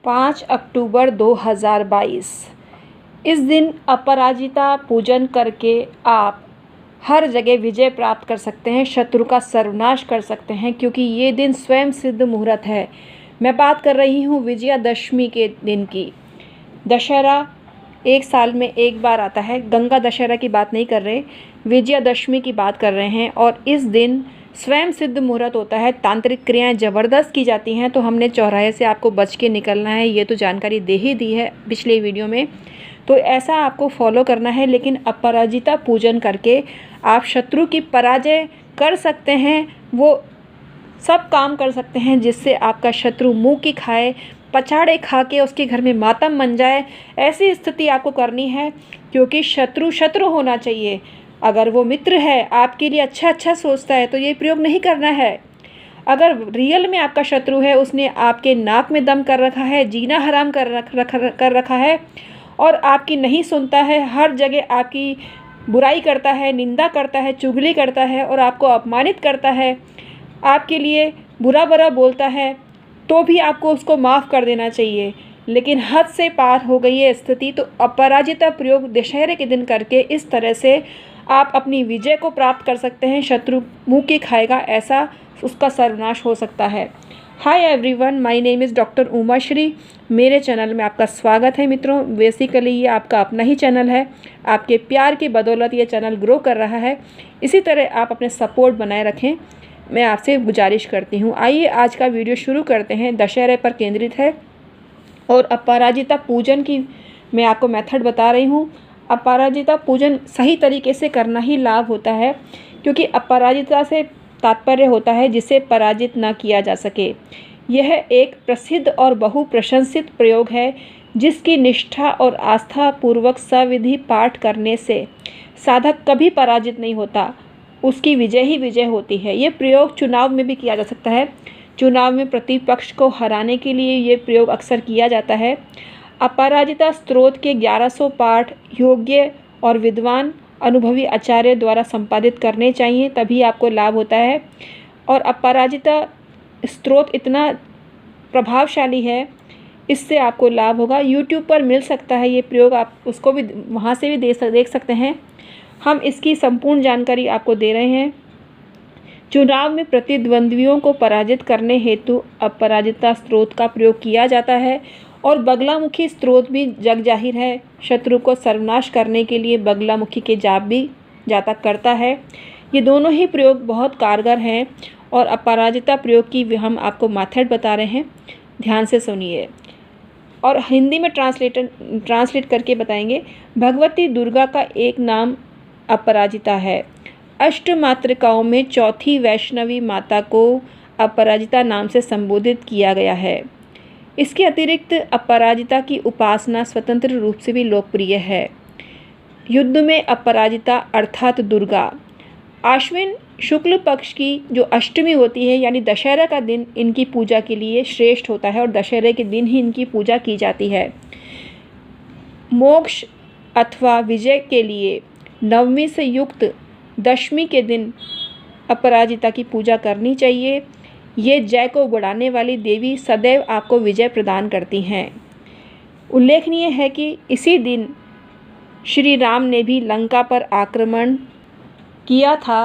5 अक्टूबर 2022। इस दिन अपराजिता पूजन करके आप हर जगह विजय प्राप्त कर सकते हैं, शत्रु का सर्वनाश कर सकते हैं, क्योंकि ये दिन स्वयं सिद्ध मुहूर्त है। मैं बात कर रही हूँ विजयादशमी के दिन की। दशहरा एक साल में एक बार आता है, गंगा दशहरा की बात नहीं कर रहे, विजयादशमी की बात कर रहे हैं। और इस दिन स्वयं सिद्ध मुहूर्त होता है, तांत्रिक क्रियाएं ज़बरदस्त की जाती हैं। तो हमने चौराहे से आपको बच के निकलना है, ये तो जानकारी दे ही दी है पिछले वीडियो में। तो ऐसा आपको फॉलो करना है, लेकिन अपराजिता पूजन करके आप शत्रु की पराजय कर सकते हैं। वो सब काम कर सकते हैं जिससे आपका शत्रु मुंह की खाए, पछाड़े खा के उसके घर में मातम मन जाए। ऐसी स्थिति आपको करनी है, क्योंकि शत्रु शत्रु होना चाहिए। अगर वो मित्र है, आपके लिए अच्छा सोचता है, तो ये प्रयोग नहीं करना है। अगर रियल में आपका शत्रु है, उसने आपके नाक में दम कर रखा है, जीना हराम कर रखा है और आपकी नहीं सुनता है, हर जगह आपकी बुराई करता है, निंदा करता है, चुगली करता है और आपको अपमानित करता है, आपके लिए बुरा बोलता है, तो भी आपको उसको माफ़ कर देना चाहिए। लेकिन हद से पार हो गई है स्थिति, तो अपराजिता प्रयोग दशहरे के दिन करके इस तरह से आप अपनी विजय को प्राप्त कर सकते हैं। शत्रु मुंह की खाएगा, ऐसा उसका सर्वनाश हो सकता है। Hi everyone, my name is doctor Umashree. मेरे चैनल में आपका स्वागत है मित्रों। बेसिकली ये आपका अपना ही चैनल है। आपके प्यार की बदौलत ये चैनल ग्रो कर रहा है। इसी तरह आप अपने सपोर्ट बनाए रखें, मैं आपसे गुजारिश करती हूँ। आइए आज का वीडियो शुरू करते हैं। दशहरे पर केंद्रित है और अपराजिता पूजन की मैं आपको मेथड बता रही हूँ। अपराजिता पूजन सही तरीके से करना ही लाभ होता है, क्योंकि अपराजिता से तात्पर्य होता है जिसे पराजित न किया जा सके। यह एक प्रसिद्ध और बहुप्रशंसित प्रयोग है, जिसकी निष्ठा और आस्था पूर्वक सविधि पाठ करने से साधक कभी पराजित नहीं होता, उसकी विजय ही विजय होती है। ये प्रयोग चुनाव में भी किया जा सकता है। चुनाव में प्रतिपक्ष को हराने के लिए ये प्रयोग अक्सर किया जाता है। अपराजिता स्तोत्र के 1100 पाठ योग्य और विद्वान अनुभवी आचार्य द्वारा संपादित करने चाहिए, तभी आपको लाभ होता है। और अपराजिता स्तोत्र इतना प्रभावशाली है, इससे आपको लाभ होगा। यूट्यूब पर मिल सकता है ये प्रयोग, आप उसको भी वहाँ से भी देख सकते हैं। हम इसकी संपूर्ण जानकारी आपको दे रहे हैं। चुनाव में प्रतिद्वंद्वियों को पराजित करने हेतु अपराजिता स्तोत्र का प्रयोग किया जाता है। और बगलामुखी स्तोत्र भी जग जाहिर है, शत्रु को सर्वनाश करने के लिए बगलामुखी के जाप भी जाता करता है। ये दोनों ही प्रयोग बहुत कारगर हैं और अपराजिता प्रयोग की हम आपको मेथड बता रहे हैं, ध्यान से सुनिए और हिंदी में ट्रांसलेट करके बताएंगे। भगवती दुर्गा का एक नाम अपराजिता है। अष्टमातृकाओं में चौथी वैष्णवी माता को अपराजिता नाम से संबोधित किया गया है। इसके अतिरिक्त अपराजिता की उपासना स्वतंत्र रूप से भी लोकप्रिय है। युद्ध में अपराजिता अर्थात दुर्गा, आश्विन शुक्ल पक्ष की जो अष्टमी होती है, यानी दशहरा का दिन इनकी पूजा के लिए श्रेष्ठ होता है और दशहरे के दिन ही इनकी पूजा की जाती है। मोक्ष अथवा विजय के लिए नवमी से युक्त दशमी के दिन अपराजिता की पूजा करनी चाहिए। ये जय को बढ़ाने वाली देवी सदैव आपको विजय प्रदान करती हैं। उल्लेखनीय है कि इसी दिन श्री राम ने भी लंका पर आक्रमण किया था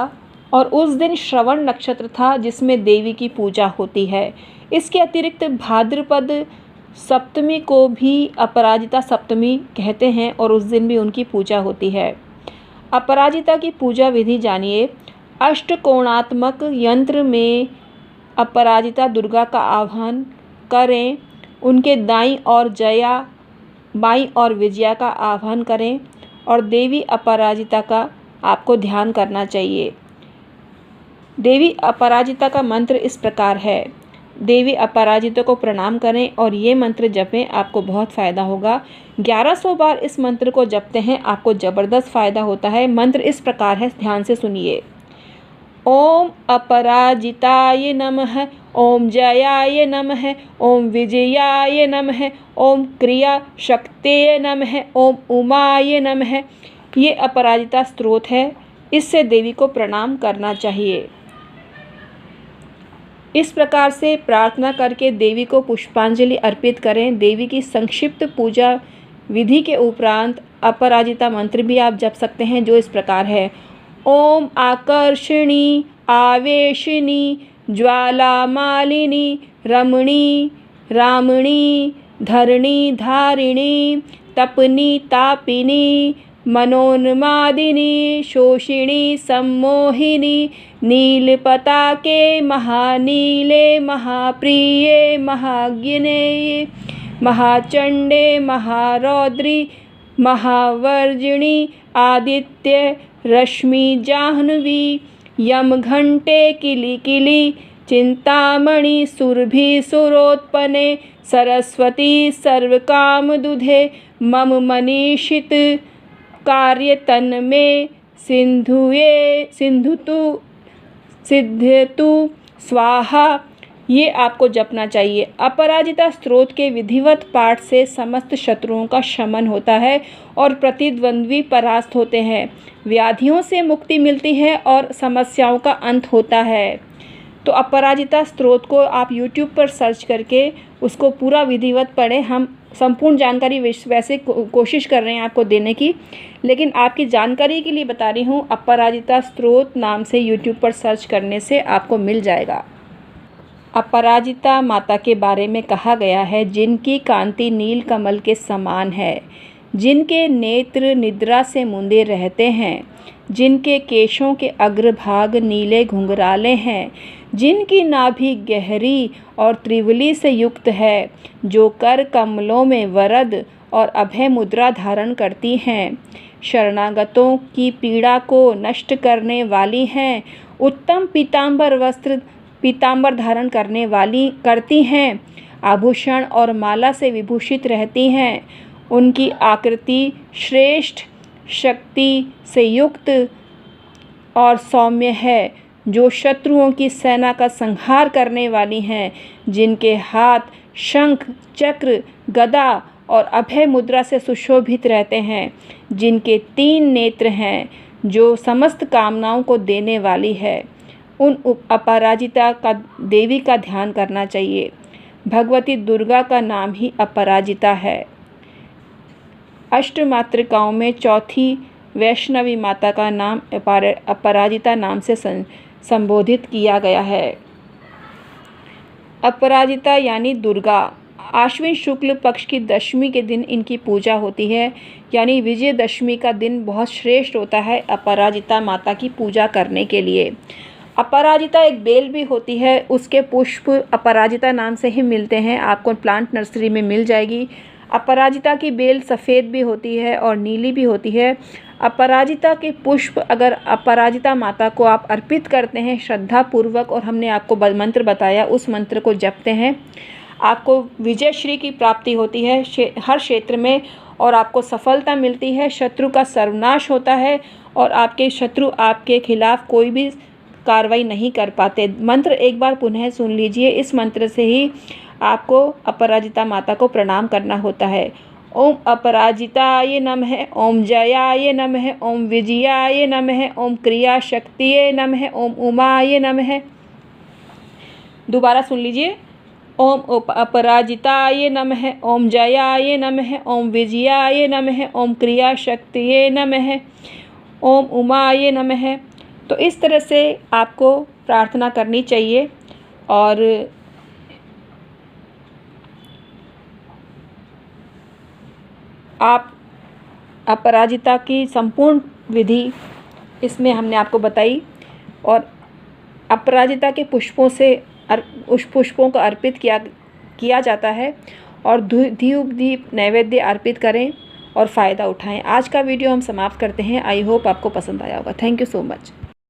और उस दिन श्रवण नक्षत्र था, जिसमें देवी की पूजा होती है। इसके अतिरिक्त भाद्रपद सप्तमी को भी अपराजिता सप्तमी कहते हैं और उस दिन भी उनकी पूजा होती है। अपराजिता की पूजा विधि जानिए। अष्टकोणात्मक यंत्र में अपराजिता दुर्गा का आह्वान करें। उनके दाईं और जया, बाईं और विजया का आह्वान करें और देवी अपराजिता का आपको ध्यान करना चाहिए। देवी अपराजिता का मंत्र इस प्रकार है। देवी अपराजिता को प्रणाम करें और ये मंत्र जपें, आपको बहुत फ़ायदा होगा। 1100 बार इस मंत्र को जपते हैं, आपको ज़बरदस्त फ़ायदा होता है। मंत्र इस प्रकार है, ध्यान से सुनिए। ओम अपराजिताय नमः, ओम जयाय नमः, ओम विजयाय नमः, ओम क्रिया शक्तये नमः, ओम उमाय नमः। ये अपराजिता स्तोत्र है, इससे देवी को प्रणाम करना चाहिए। इस प्रकार से प्रार्थना करके देवी को पुष्पांजलि अर्पित करें। देवी की संक्षिप्त पूजा विधि के उपरांत अपराजिता मंत्र भी आप जप सकते हैं, जो इस प्रकार है। ओम आकर्षणी आवेशिनी ज्वाला मालिनी रमणी रामणी धरणी धारिणी तपनी तापिनी मनोन्मादिनी शोषिणी सम्मोहिनी नीलपताके महानीले महाप्रिये महाज्ञनेये महाचंडे महारौद्री महावर्जिणी आदित्य रश्मि जाह्नवी यमघंटे किलिकिली चिंतामणि सुरभि सुरोत्पने सरस्वती सर्वकामदुधे मम मनीषित कार्यतन में सिद्धतु स्वाहा। ये आपको जपना चाहिए। अपराजिता स्तोत्र के विधिवत पाठ से समस्त शत्रुओं का शमन होता है और प्रतिद्वंद्वी परास्त होते हैं, व्याधियों से मुक्ति मिलती है और समस्याओं का अंत होता है। तो अपराजिता स्तोत्र को आप YouTube पर सर्च करके उसको पूरा विधिवत पढ़ें। हम संपूर्ण जानकारी वैसे कोशिश कर रहे हैं आपको देने की, लेकिन आपकी जानकारी के लिए बता रही हूँ, अपराजिता स्तोत्र नाम से YouTube पर सर्च करने से आपको मिल जाएगा। अपराजिता माता के बारे में कहा गया है, जिनकी कांति नील कमल के समान है, जिनके नेत्र निद्रा से मुंदे रहते हैं, जिनके केशों के अग्रभाग नीले घुंघराले हैं, जिनकी नाभि गहरी और त्रिवली से युक्त है, जो कर कमलों में वरद और अभय मुद्रा धारण करती हैं, शरणागतों की पीड़ा को नष्ट करने वाली हैं, उत्तम पीतांबर धारण करती हैं, आभूषण और माला से विभूषित रहती हैं, उनकी आकृति श्रेष्ठ शक्ति से युक्त और सौम्य है, जो शत्रुओं की सेना का संहार करने वाली हैं, जिनके हाथ शंख चक्र गदा और अभय मुद्रा से सुशोभित रहते हैं, जिनके 3 नेत्र हैं, जो समस्त कामनाओं को देने वाली है। उन अपराजिता का देवी का ध्यान करना चाहिए। भगवती दुर्गा का नाम ही अपराजिता है। अष्टमातृकाओं में चौथी वैष्णवी माता का नाम अपराजिता नाम से संबोधित किया गया है। अपराजिता यानी दुर्गा। आश्विन शुक्ल पक्ष की दशमी के दिन इनकी पूजा होती है, यानी विजयदशमी का दिन बहुत श्रेष्ठ होता है अपराजिता माता की पूजा करने के लिए। अपराजिता एक बेल भी होती है, उसके पुष्प अपराजिता नाम से ही मिलते हैं, आपको प्लांट नर्सरी में मिल जाएगी। अपराजिता की बेल सफ़ेद भी होती है और नीली भी होती है। अपराजिता के पुष्प अगर अपराजिता माता को आप अर्पित करते हैं श्रद्धापूर्वक, और हमने आपको मंत्र बताया, उस मंत्र को जपते हैं, आपको विजय श्री की प्राप्ति होती है हर क्षेत्र में, और आपको सफलता मिलती है, शत्रु का सर्वनाश होता है और आपके शत्रु आपके खिलाफ कोई भी कार्रवाई नहीं कर पाते। मंत्र एक बार पुनः सुन लीजिए। इस मंत्र से ही आपको अपराजिता माता को प्रणाम करना होता है। ओम अपराजिताय नमः, ओम जयाय नमः, ओम विजयाय नमः, ओम क्रिया शक्तिये नमः, ओम उमाय नमः। दोबारा सुन लीजिए। ओम अपराजिताय नमः, ओम जयाय नमः, ओम विजयाय नमः, ओम क्रिया शक्तिये नमः, ओम उमाय नमः। तो इस तरह से आपको प्रार्थना करनी चाहिए और आप अपराजिता की संपूर्ण विधि इसमें हमने आपको बताई, और अपराजिता के पुष्पों से उस पुष्पों को अर्पित किया जाता है, और धूप दीप नैवेद्य अर्पित करें और फ़ायदा उठाएं। आज का वीडियो हम समाप्त करते हैं। आई होप आपको पसंद आया होगा। Thank you so much.